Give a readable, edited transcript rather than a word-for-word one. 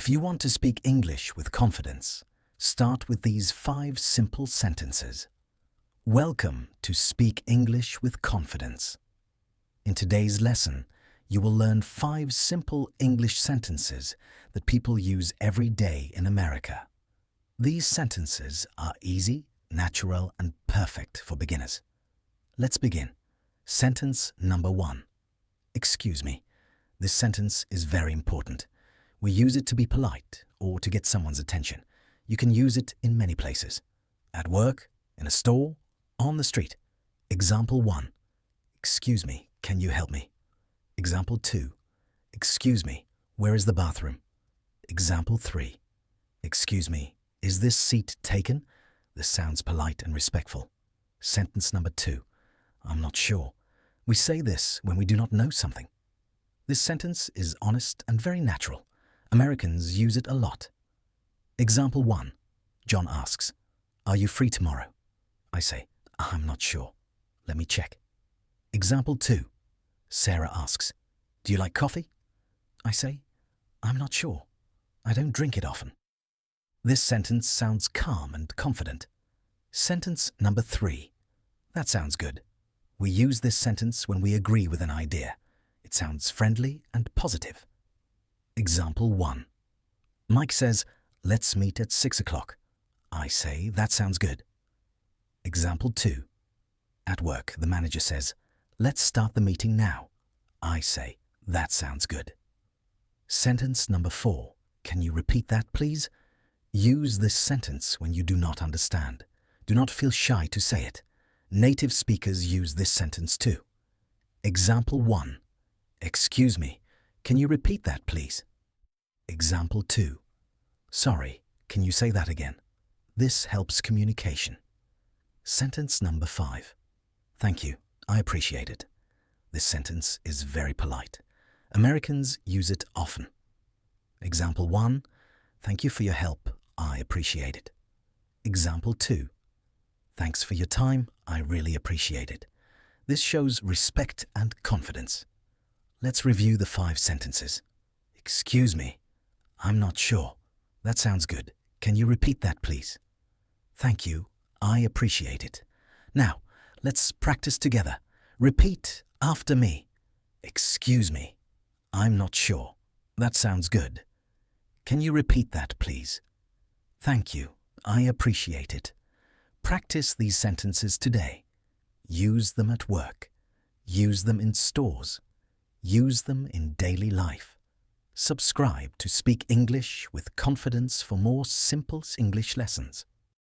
If you want to speak English with confidence, start with these 5 simple sentences. Welcome to Speak English with Confidence. In today's lesson, you will learn 5 simple English sentences that people use every day in America. These sentences are easy, natural, and perfect for beginners. Let's begin. Sentence number 1. Excuse me. This sentence is very important. We use it to be polite or to get someone's attention. You can use it in many places. At work, in a store, on the street. Example 1. Excuse me, can you help me? Example 2. Excuse me, where is the bathroom? Example 3. Excuse me, is this seat taken? This sounds polite and respectful. Sentence number 2. I'm not sure. We say this when we do not know something. This sentence is honest and very natural. Americans use it a lot. Example 1. John asks, "Are you free tomorrow?" I say, "I'm not sure. Let me check." Example 2. Sarah asks, "Do you like coffee?" I say, "I'm not sure. I don't drink it often." This sentence sounds calm and confident. Sentence number 3. That sounds good. We use this sentence when we agree with an idea. It sounds friendly and positive. Example 1. Mike says, "Let's meet at 6 o'clock." I say, "That sounds good." Example 2. At work, the manager says, "Let's start the meeting now." I say, "That sounds good." Sentence number 4. Can you repeat that, please? Use this sentence when you do not understand. Do not feel shy to say it. Native speakers use this sentence too. Example 1. Excuse me, can you repeat that, please? Example 2. Sorry, can you say that again? This helps communication. Sentence number 5. Thank you, I appreciate it. This sentence is very polite. Americans use it often. Example 1. Thank you for your help, I appreciate it. Example 2. Thanks for your time, I really appreciate it. This shows respect and confidence. Let's review the 5 sentences. Excuse me, I'm not sure. That sounds good. Can you repeat that, please? Thank you, I appreciate it. Now, let's practice together. Repeat after me. Excuse me, I'm not sure. That sounds good. Can you repeat that, please? Thank you, I appreciate it. Practice these sentences today. Use them at work. Use them in stores. Use them in daily life. Subscribe to Speak English with Confidence for more simple English lessons.